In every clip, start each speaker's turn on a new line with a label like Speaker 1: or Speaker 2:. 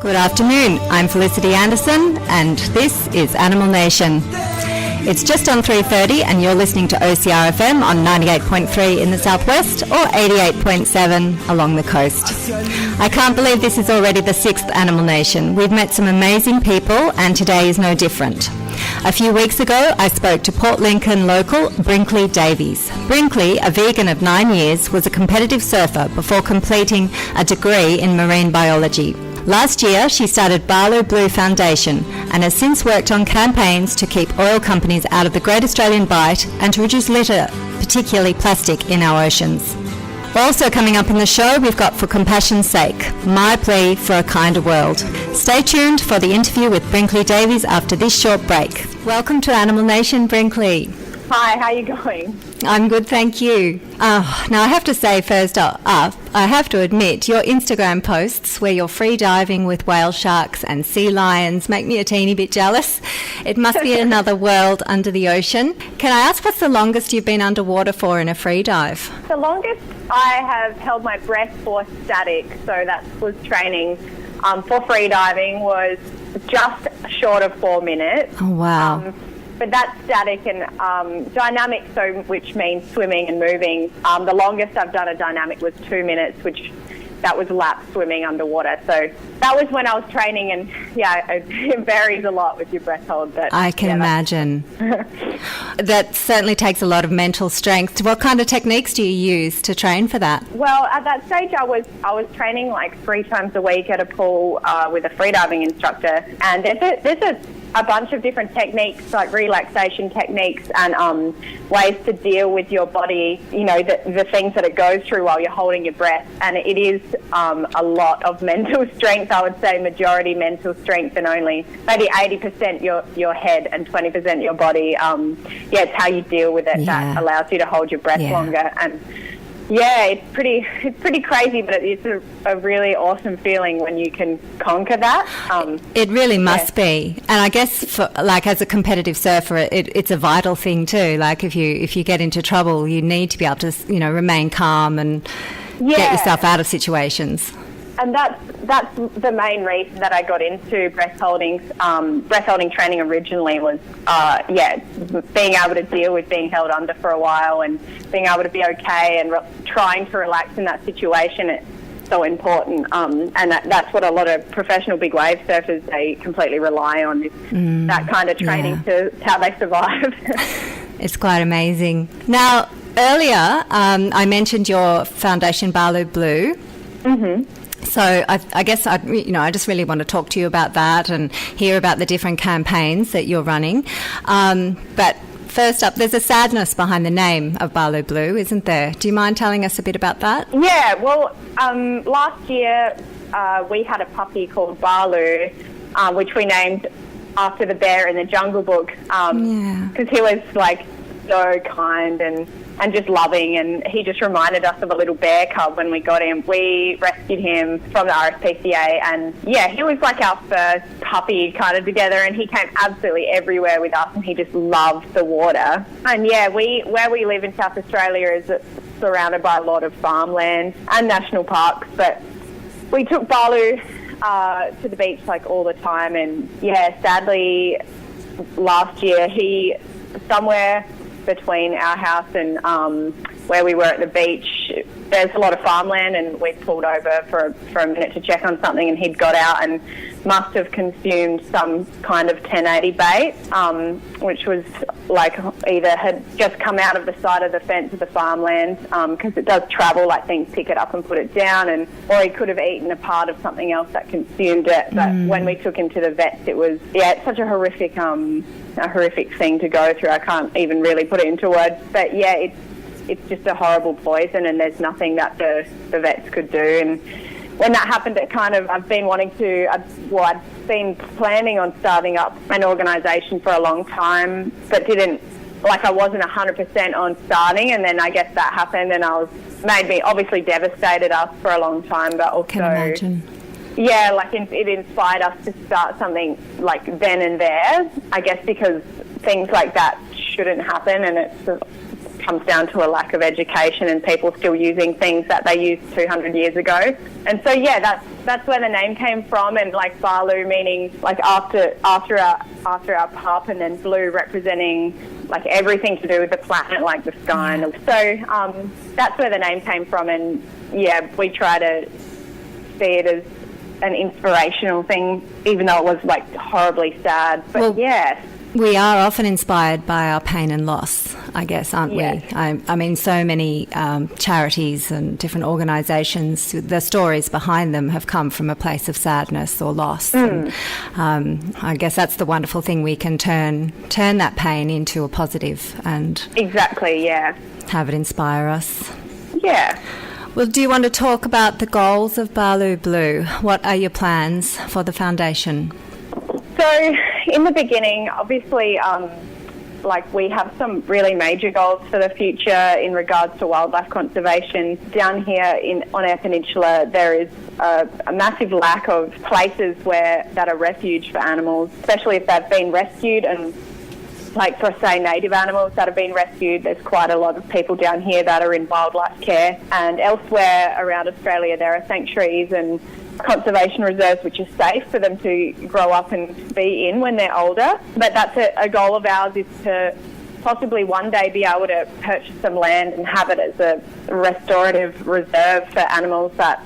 Speaker 1: Good afternoon, I'm Felicity Anderson and this is Animal Nation. It's just on 3:30 and you're listening to OCR FM on 98.3 in the southwest or 88.7 along the coast. I can't believe this is already the 6th Animal Nation. We've met some amazing people and today is no different. A few weeks ago, I spoke to Port Lincoln local Brinkley Davies. Brinkley, a vegan of 9 years, was a competitive surfer before completing a degree in marine biology. Last year, she started Beaulieus Blue Foundation and has since worked on campaigns to keep oil companies out of the Great Australian Bight and to reduce litter, particularly plastic, in our oceans. Also coming up in the show, we've got For Compassion's Sake, my plea for a kinder world. Stay tuned for the interview with Brinkley Davies after this short break. Welcome to Animal Nation, Brinkley.
Speaker 2: Hi, how are you going?
Speaker 1: I'm good, thank you. Now I have to say first up, I have to admit your Instagram posts where you're free diving with whale sharks and sea lions make me a teeny bit jealous. It must be another world under the ocean. Can I ask what's the longest you've been underwater for in a free dive?
Speaker 2: The longest I have held my breath for static, so that was training for free diving, was just short of 4 minutes.
Speaker 1: Oh, wow.
Speaker 2: But that's static and dynamic, so which means swimming and moving. The longest I've done a dynamic was 2 minutes, that was lap swimming underwater. So that was when I was training, and it varies a lot with your breath hold. But
Speaker 1: I can imagine. That certainly takes a lot of mental strength. What kind of techniques do you use to train for that?
Speaker 2: Well, at that stage, I was training like 3 times a week at a pool with a freediving instructor, and there's a bunch of different techniques, like relaxation techniques and ways to deal with your body, you know, the things that it goes through while you're holding your breath. And it is a lot of mental strength, I would say majority mental strength, and only maybe 80% your head and 20% your body. It's how you deal with it that allows you to hold your breath longer. And it's pretty crazy, but it's a really awesome feeling when you can conquer that.
Speaker 1: It really must be, and I guess for, like, as a competitive surfer, it's a vital thing too. Like if you get into trouble, you need to be able to remain calm and get yourself out of situations. And
Speaker 2: that's the main reason that I got into breath holding training originally was, being able to deal with being held under for a while and being able to be okay and trying to relax in that situation. It's so important, and that's what a lot of professional big wave surfers, they completely rely on, is that kind of training to how they survive.
Speaker 1: It's quite amazing. Now, earlier I mentioned your foundation, Beaulieus Blue. Mm-hmm. So I guess I just really want to talk to you about that and hear about the different campaigns that you're running. But first up, there's a sadness behind the name of Beaulieus Blue, isn't there? Do you mind telling us a bit about that?
Speaker 2: Yeah, well, last year we had a puppy called Beaulieus, which we named after the bear in the Jungle Book, because he was like so kind and just loving, and he just reminded us of a little bear cub when we got him. We rescued him from the RSPCA, and he was like our first puppy kind of together, and he came absolutely everywhere with us, and he just loved the water. And where we live in South Australia is surrounded by a lot of farmland and national parks, but we took Beaulieus to the beach like all the time, and sadly last year he somewhere between our house and where we were at the beach, there's a lot of farmland, and we pulled over for a minute to check on something, and he'd got out and must have consumed some kind of 1080 bait, which was like either had just come out of the side of the fence of the farmland, because it does travel, like things pick it up and put it down, or he could have eaten a part of something else that consumed it. But when we took him to the vets, it was it's such a horrific thing to go through. I can't even really put it into words, but it's just a horrible poison, and there's nothing that the vets could do. And when that happened, I've been planning on starting up an organisation for a long time, but I wasn't 100% on starting, and then I guess that happened, and made me obviously devastated us for a long time, but also,
Speaker 1: can imagine.
Speaker 2: It inspired us to start something like then and there, I guess, because things like that shouldn't happen, and it's comes down to a lack of education and people still using things that they used 200 years ago. And so, yeah, that's where the name came from, and like Balu meaning like after our pup, and then blue representing like everything to do with the planet, like the sky. And so that's where the name came from, and yeah, we try to see it as an inspirational thing, even though it was like horribly sad. But well, yeah.
Speaker 1: We are often inspired by our pain and loss, I guess, aren't we? I mean, so many charities and different organisations, the stories behind them have come from a place of sadness or loss. And, I guess that's the wonderful thing. We can turn that pain into a positive and
Speaker 2: exactly, yeah, have
Speaker 1: it inspire us.
Speaker 2: Yeah.
Speaker 1: Well, do you want to talk about the goals of Balu Blue? What are your plans for the foundation?
Speaker 2: So, in the beginning, obviously, like we have some really major goals for the future in regards to wildlife conservation. Down here on our peninsula, there is a massive lack of places that are refuge for animals, especially if they've been rescued. And like for, say, native animals that have been rescued, there's quite a lot of people down here that are in wildlife care. And elsewhere around Australia, there are sanctuaries and conservation reserves which are safe for them to grow up and be in when they're older. But that's a goal of ours, is to possibly one day be able to purchase some land and have it as a restorative reserve for animals that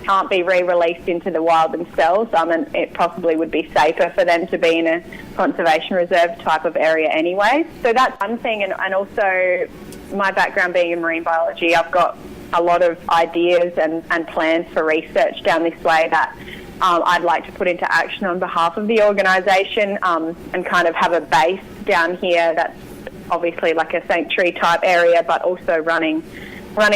Speaker 2: can't be re-released into the wild themselves, and it possibly would be safer for them to be in a conservation reserve type of area anyway. So that's one thing, and also my background being in marine biology, I've got a lot of ideas and plans for research down this way that I'd like to put into action on behalf of the organisation, and kind of have a base down here that's obviously like a sanctuary type area, but also running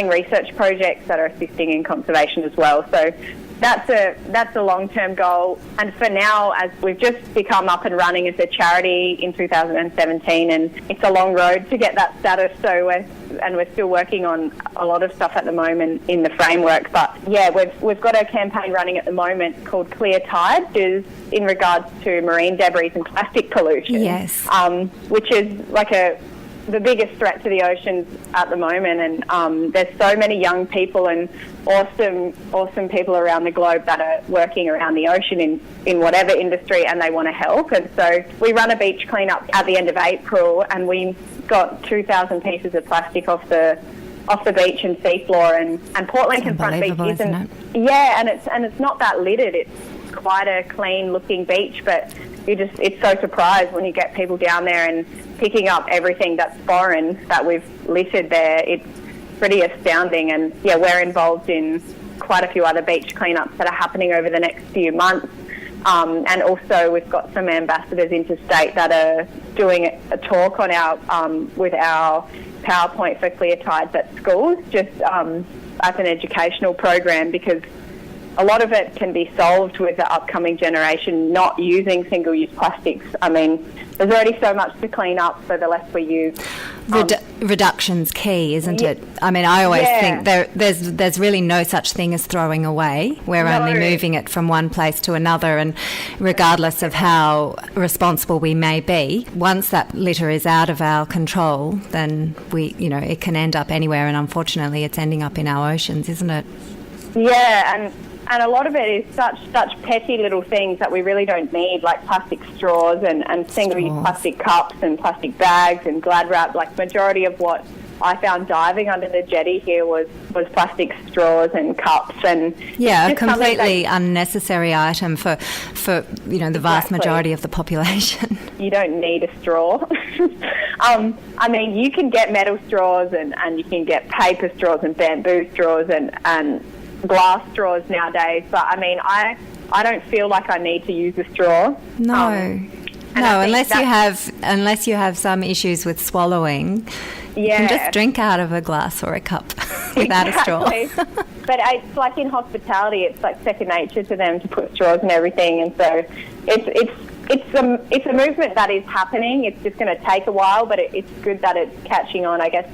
Speaker 2: research projects that are assisting in conservation as well. So that's a long-term goal. And for now, as we've just become up and running as a charity in 2017, and it's a long road to get that status, so we're still working on a lot of stuff at the moment in the framework. But yeah, we've got a campaign running at the moment called Clear Tide, which is in regards to marine debris and plastic pollution.
Speaker 1: Yes.
Speaker 2: Which is like the biggest threat to the oceans at the moment, and there's so many young people and awesome people around the globe that are working around the ocean in whatever industry, and they want to help. And so we run a beach cleanup at the end of April, and we got 2,000 pieces of plastic off the beach and seafloor, and Port Lincoln Front Beach isn't it? Yeah, and it's not that littered. It's quite a clean looking beach, but it's so surprised when you get people down there and picking up everything that's foreign that we've littered there. It's pretty astounding. And yeah, we're involved in quite a few other beach cleanups that are happening over the next few months. And also we've got some ambassadors interstate that are doing a talk on with our PowerPoint for Clear Tides at schools, just as an educational program, because a lot of it can be solved with the upcoming generation not using single-use plastics. I mean, there's already so much to clean up, so the less we use.
Speaker 1: Reduction's key, isn't it? I mean, I always think there's really no such thing as throwing away. We're only moving it from one place to another, and regardless of how responsible we may be, once that litter is out of our control, then it can end up anywhere, and unfortunately it's ending up in our oceans, isn't it?
Speaker 2: Yeah, and a lot of it is such petty little things that we really don't need, like plastic straws and single-use plastic cups and plastic bags and Glad wrap. Like, majority of what I found diving under the jetty here was plastic straws and cups, and
Speaker 1: a completely unnecessary item for the vast majority of the population.
Speaker 2: You don't need a straw. I mean, you can get metal straws and you can get paper straws and bamboo straws and glass straws nowadays, but I mean, I don't feel like I need to use a straw.
Speaker 1: No, unless you have some issues with swallowing. You can just drink out of a glass or a cup without a straw.
Speaker 2: But it's like in hospitality, it's like second nature to them to put straws and everything, and so it's a movement that is happening. It's just going to take a while, but it's good that it's catching on. I guess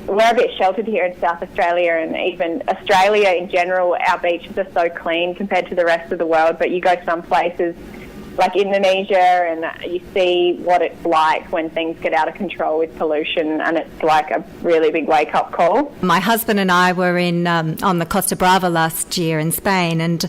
Speaker 2: we're a bit sheltered here in South Australia, and even Australia in general. Our beaches are so clean compared to the rest of the world, but you go some places like Indonesia, and you see what it's like when things get out of control with pollution, and it's like a really big wake-up call.
Speaker 1: My husband and I were in on the Costa Brava last year in Spain, and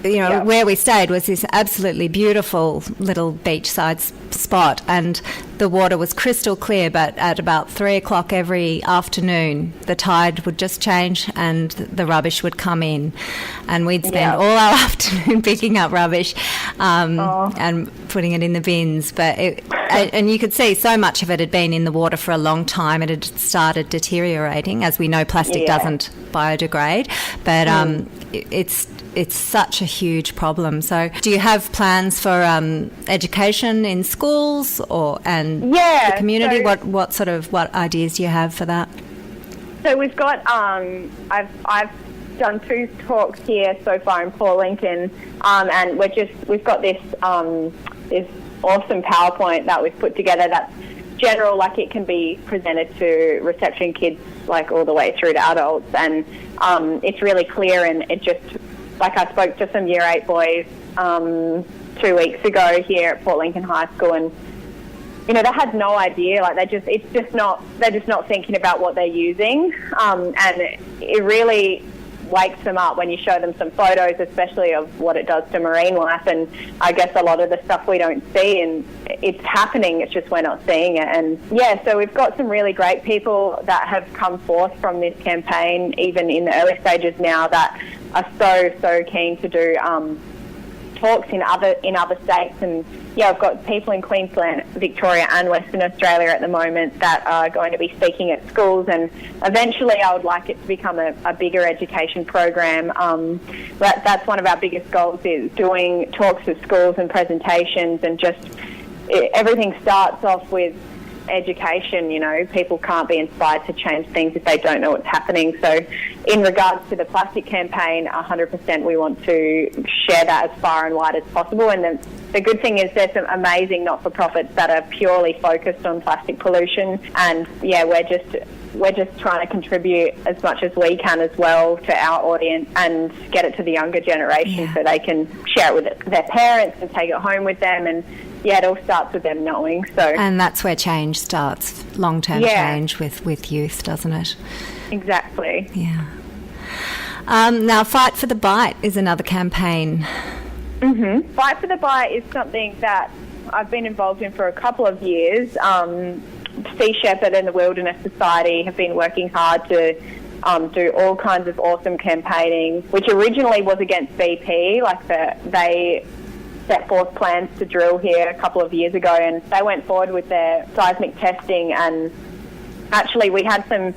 Speaker 1: where we stayed was this absolutely beautiful little beachside spot, and the water was crystal clear, but at about 3 o'clock every afternoon the tide would just change and the rubbish would come in, and we'd spend all our afternoon picking up rubbish and putting it in the bins. But and you could see so much of it had been in the water for a long time. It had started deteriorating. As we know, plastic doesn't biodegrade, but it's such a huge problem. So do you have plans for education in schools and the community?
Speaker 2: So,
Speaker 1: what ideas do you have for that?
Speaker 2: So we've got I've done 2 talks here so far in Port Lincoln, and we've got this this awesome PowerPoint that we've put together that's general, like it can be presented to reception kids like all the way through to adults, and it's really clear, and it just, like, I spoke to some Year 8 boys 2 weeks ago here at Port Lincoln High School, and they had no idea. Like, they're just not thinking about what they're using, and it really wakes them up when you show them some photos, especially of what it does to marine life. And I guess a lot of the stuff we don't see, and it's happening, it's just we're not seeing it. And so we've got some really great people that have come forth from this campaign, even in the early stages now, that are so keen to do talks in other states. And I've got people in Queensland, Victoria and Western Australia at the moment that are going to be speaking at schools, and eventually I would like it to become a bigger education program. That's one of our biggest goals, is doing talks at schools and presentations, and just everything starts off with education. People can't be inspired to change things if they don't know what's happening. So in regards to the plastic campaign, 100% we want to share that as far and wide as possible. And the good thing is there's some amazing not-for-profits that are purely focused on plastic pollution, and we're just trying to contribute as much as we can as well to our audience and get it to the younger generation so they can share it with their parents and take it home with them. And it all starts with them knowing. And
Speaker 1: that's where change starts, long-term change with youth, doesn't it?
Speaker 2: Exactly.
Speaker 1: Yeah. Now, Fight for the Bite is another campaign.
Speaker 2: Mm-hmm. Fight for the Bite is something that I've been involved in for a couple of years. Sea Shepherd and the Wilderness Society have been working hard to do all kinds of awesome campaigning, which originally was against BP. They set forth plans to drill here a couple of years ago, and they went forward with their seismic testing, and actually we had some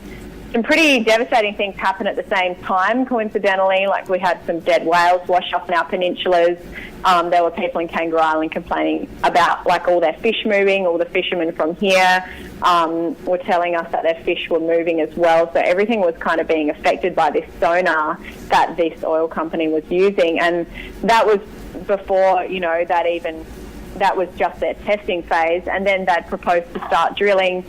Speaker 2: pretty devastating things happen at the same time, coincidentally. Like, we had some dead whales wash off in our peninsulas. There were people in Kangaroo Island complaining about, like, all their fish moving. All the fishermen from here were telling us that their fish were moving as well. So everything was kind of being affected by this sonar that this oil company was using. And that was before, that was just their testing phase. And then they'd proposed to start drilling.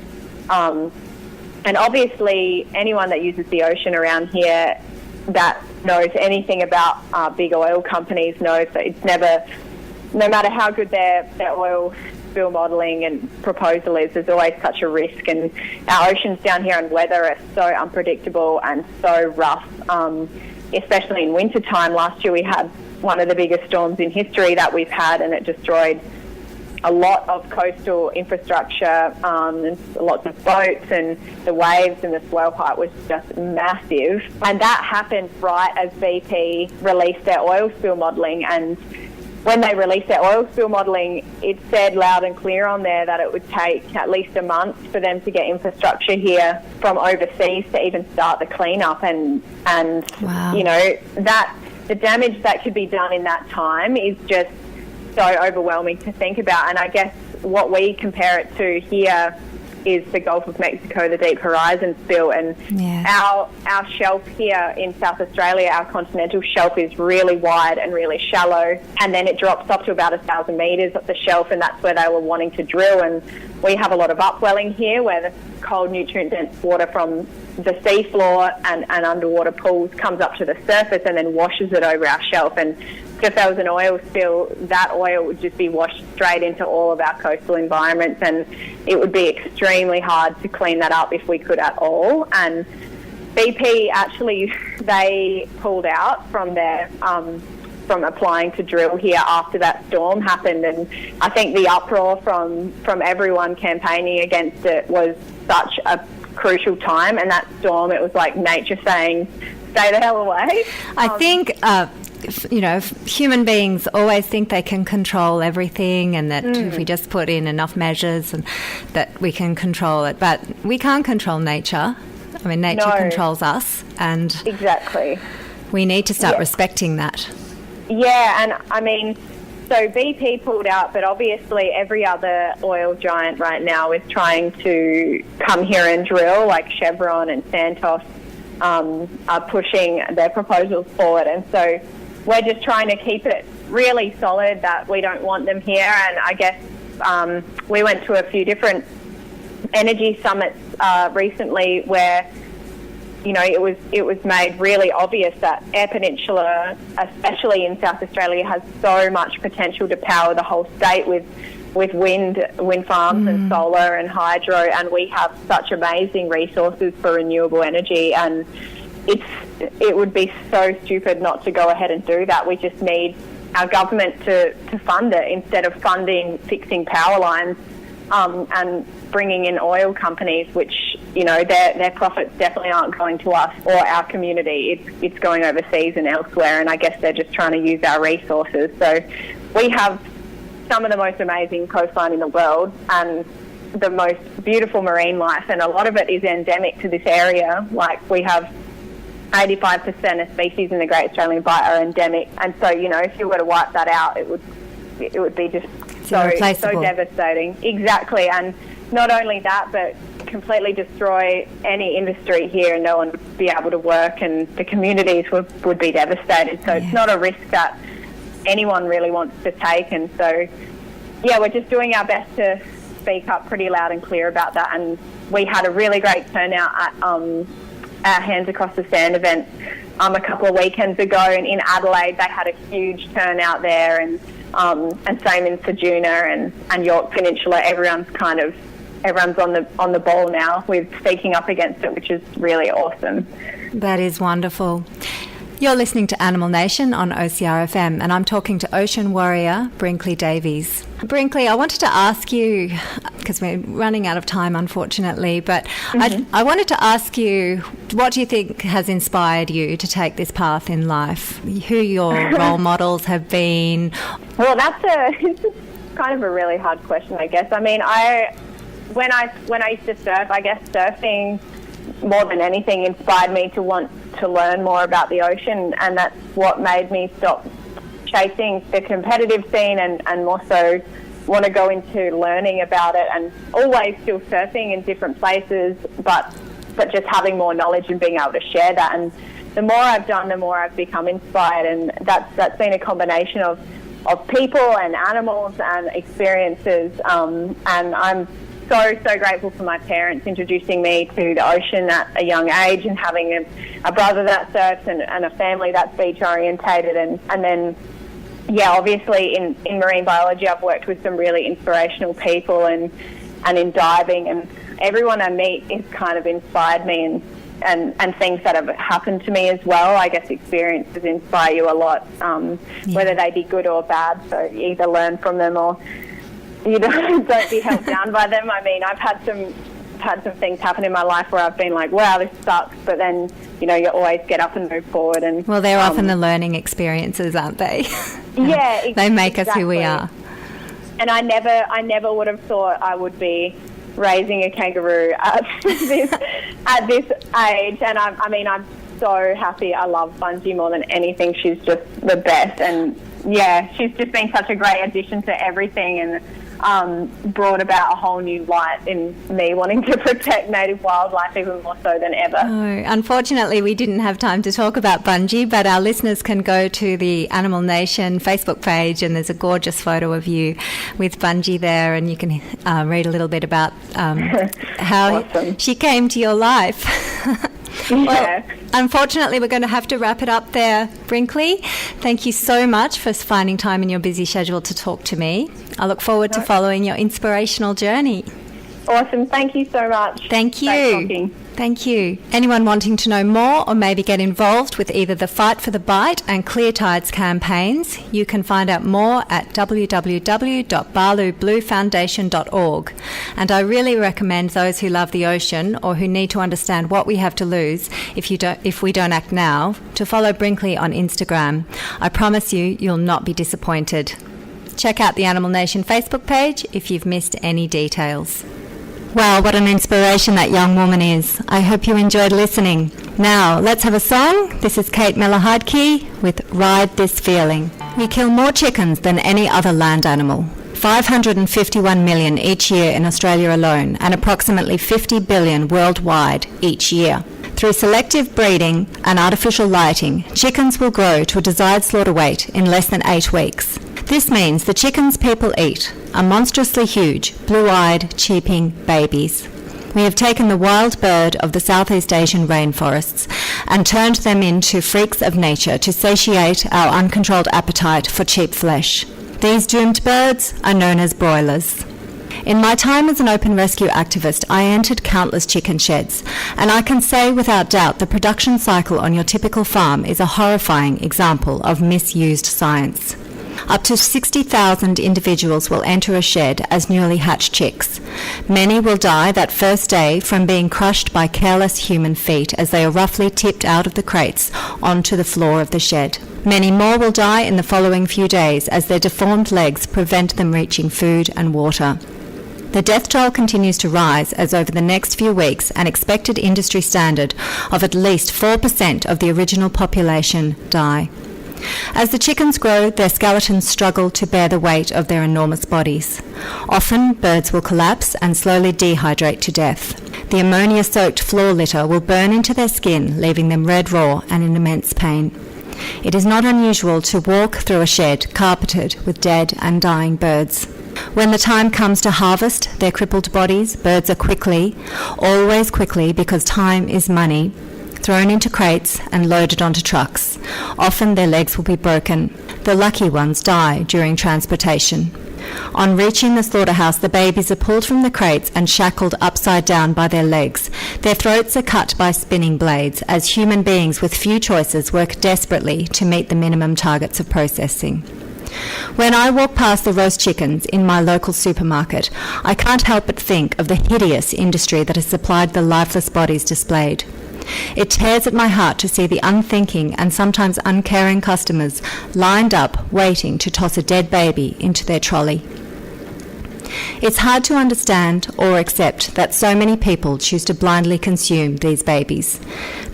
Speaker 2: And obviously, anyone that uses the ocean around here that knows anything about big oil companies knows that it's never, no matter how good their oil spill modelling and proposal is, there's always such a risk. And our oceans down here and weather are so unpredictable and so rough, especially in winter time. Last year we had one of the biggest storms in history that we've had, and it destroyed a lot of coastal infrastructure, and lots of boats, and the waves and the swell height was just massive. And that happened right as BP released their oil spill modelling. And when they released their oil spill modelling, it said loud and clear on there that it would take at least a month for them to get infrastructure here from overseas to even start the cleanup. And
Speaker 1: wow.
Speaker 2: That the damage that could be done in that time is just so overwhelming to think about. And I guess what we compare it to here is the Gulf of Mexico, the Deep Horizon spill. And our shelf here in South Australia, our continental shelf, is really wide and really shallow, and then it drops up to about 1,000 metres up the shelf, and that's where they were wanting to drill. And we have a lot of upwelling here, where the cold, nutrient-dense water from the seafloor and underwater pools comes up to the surface and then washes it over our shelf. And if there was an oil spill, that oil would just be washed straight into all of our coastal environments, and it would be extremely hard to clean that up if we could at all. And BP actually, they pulled out from their from applying to drill here after that storm happened, and I think the uproar from everyone campaigning against it was such a crucial time. And that storm, it was like nature saying, stay the hell away.
Speaker 1: I think human beings always think they can control everything, and that if we just put in enough measures and that we can control it, but we can't control nature. I mean, nature controls us, and
Speaker 2: exactly,
Speaker 1: we need to start respecting that.
Speaker 2: Yeah, and I mean, so BP pulled out, but obviously every other oil giant right now is trying to come here and drill, like Chevron and Santos are pushing their proposals forward. And so we're just trying to keep it really solid that we don't want them here. And I guess we went to a few different energy summits recently where, you know, it was made really obvious that Eyre Peninsula, especially in South Australia, has so much potential to power the whole state with wind farms and solar and hydro, and we have such amazing resources for renewable energy, and it would be so stupid not to go ahead and do that. We just need our government to fund it instead of funding fixing power lines and bringing in oil companies, which, you know, their profits definitely aren't going to us or our community. It's going overseas and elsewhere, and I guess they're just trying to use our resources. So we have some of the most amazing coastline in the world and the most beautiful marine life, and a lot of it is endemic to this area. Like, we have 85% of species in the Great Australian Bight are endemic, and so, you know, if you were to wipe that out, it would be just so devastating. Exactly. And not only that, but completely destroy any industry here, and no one would be able to work, and the communities would be devastated. So it's not a risk that anyone really wants to take. And so, yeah, we're just doing our best to speak up pretty loud and clear about that. And we had a really great turnout at our Hands Across the Sand event a couple of weekends ago, and in Adelaide they had a huge turnout there, and same in Ceduna and York Peninsula. Everyone's on the ball now with speaking up against it, which is really awesome.
Speaker 1: That is wonderful. You're listening to Animal Nation on OCR FM, and I'm talking to ocean warrior Brinkley Davies. Brinkley, I wanted to ask you, because we're running out of time unfortunately, but I wanted to ask you, what do you think has inspired you to take this path in life? Who your role models have been? Well,
Speaker 2: it's kind of a really hard question, I guess. I mean, when I used to surf, I guess surfing more than anything inspired me to want to learn more about the ocean, and that's what made me stop chasing the competitive scene and more so want to go into learning about it, and always still surfing in different places, but just having more knowledge and being able to share that. And the more I've done, the more I've become inspired, and that's been a combination of people and animals and experiences, and I'm so grateful for my parents introducing me to the ocean at a young age, and having a brother that surfs and a family that's beach orientated, and then obviously in marine biology I've worked with some really inspirational people, and in diving, and everyone I meet is kind of inspired me, and things that have happened to me as well. I guess experiences inspire you a lot, whether they be good or bad, so you either learn from them or you don't be held down by them. I mean, I've had some things happen in my life where I've been like, wow, this sucks, but then, you know, you always get up and move forward. And
Speaker 1: well, they're often the learning experiences, aren't they?
Speaker 2: Yeah,
Speaker 1: they make us who we are.
Speaker 2: And I never would have thought I would be raising a kangaroo at this age. And I'm so happy. I love Bungie more than anything. She's just the best, and yeah, she's just been such a great addition to everything, and brought about a whole new light in me wanting to protect native wildlife even more so than ever.
Speaker 1: Oh, unfortunately, we didn't have time to talk about Bungie, but our listeners can go to the Animal Nation Facebook page, and there's a gorgeous photo of you with Bungie there, and you can read a little bit about how
Speaker 2: awesome.
Speaker 1: She came to your life.
Speaker 2: Yeah.
Speaker 1: Well, unfortunately, we're going to have to wrap it up there, Brinkley. Thank you so much for finding time in your busy schedule to talk to me. I look forward to following your inspirational journey.
Speaker 2: Awesome. Thank you so much.
Speaker 1: Thank you.
Speaker 2: Great talking.
Speaker 1: Thank you. Anyone wanting to know more or maybe get involved with either the Fight for the Bite and Clear Tides campaigns, you can find out more at www.barloobluefoundation.org. And I really recommend those who love the ocean or who need to understand what we have to lose if we don't act now, to follow Brinkley on Instagram. I promise you'll not be disappointed. Check out the Animal Nation Facebook page if you've missed any details. Wow, what an inspiration that young woman is. I hope you enjoyed listening. Now, let's have a song. This is Kate Miller-Heidke with Ride This Feeling. We kill more chickens than any other land animal. 551 million each year in Australia alone, and approximately 50 billion worldwide each year. Through selective breeding and artificial lighting, chickens will grow to a desired slaughter weight in less than 8 weeks. This means the chickens people eat are monstrously huge, blue-eyed, cheeping babies. We have taken the wild bird of the Southeast Asian rainforests and turned them into freaks of nature to satiate our uncontrolled appetite for cheap flesh. These doomed birds are known as broilers. In my time as an open rescue activist, I entered countless chicken sheds, and I can say without doubt the production cycle on your typical farm is a horrifying example of misused science. Up to 60,000 individuals will enter a shed as newly hatched chicks. Many will die that first day from being crushed by careless human feet as they are roughly tipped out of the crates onto the floor of the shed. Many more will die in the following few days as their deformed legs prevent them reaching food and water. The death toll continues to rise as over the next few weeks an expected industry standard of at least 4% of the original population die. As the chickens grow, their skeletons struggle to bear the weight of their enormous bodies. Often, birds will collapse and slowly dehydrate to death. The ammonia-soaked floor litter will burn into their skin, leaving them red raw and in immense pain. It is not unusual to walk through a shed carpeted with dead and dying birds. When the time comes to harvest their crippled bodies, birds are quickly, always quickly because time is money, thrown into crates and loaded onto trucks. Often their legs will be broken. The lucky ones die during transportation. On reaching the slaughterhouse, the babies are pulled from the crates and shackled upside down by their legs. Their throats are cut by spinning blades as human beings with few choices work desperately to meet the minimum targets of processing. When I walk past the roast chickens in my local supermarket, I can't help but think of the hideous industry that has supplied the lifeless bodies displayed. It tears at my heart to see the unthinking and sometimes uncaring customers lined up waiting to toss a dead baby into their trolley. It's hard to understand or accept that so many people choose to blindly consume these babies.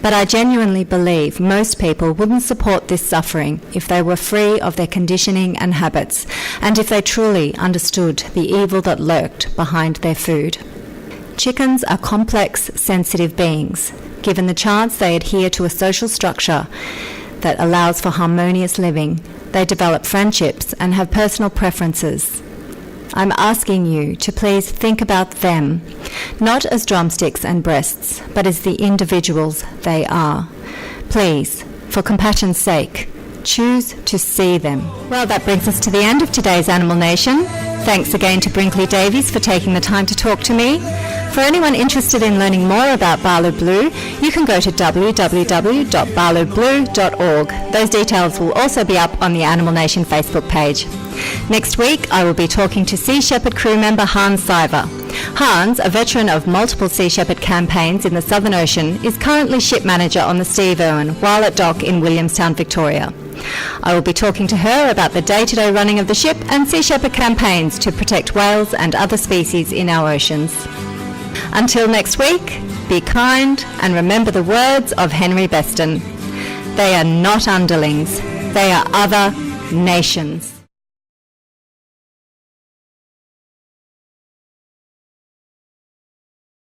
Speaker 1: But I genuinely believe most people wouldn't support this suffering if they were free of their conditioning and habits, and if they truly understood the evil that lurked behind their food. Chickens are complex, sensitive beings. Given the chance, they adhere to a social structure that allows for harmonious living. They develop friendships and have personal preferences. I'm asking you to please think about them, not as drumsticks and breasts, but as the individuals they are. Please, for compassion's sake, choose to see them. Well, that brings us to the end of today's Animal Nation. Thanks again to Brinkley Davies for taking the time to talk to me. For anyone interested in learning more about Beaulieus Blue, you can go to www.barloobblue.org. Those details will also be up on the Animal Nation Facebook page. Next week, I will be talking to Sea Shepherd crew member Hans Seiver. Hans, a veteran of multiple Sea Shepherd campaigns in the Southern Ocean, is currently ship manager on the Steve Irwin while at dock in Williamstown, Victoria. I will be talking to her about the day-to-day running of the ship and Sea Shepherd campaigns to protect whales and other species in our oceans. Until next week, be kind and remember the words of Henry Beston. They are not underlings, they are other nations.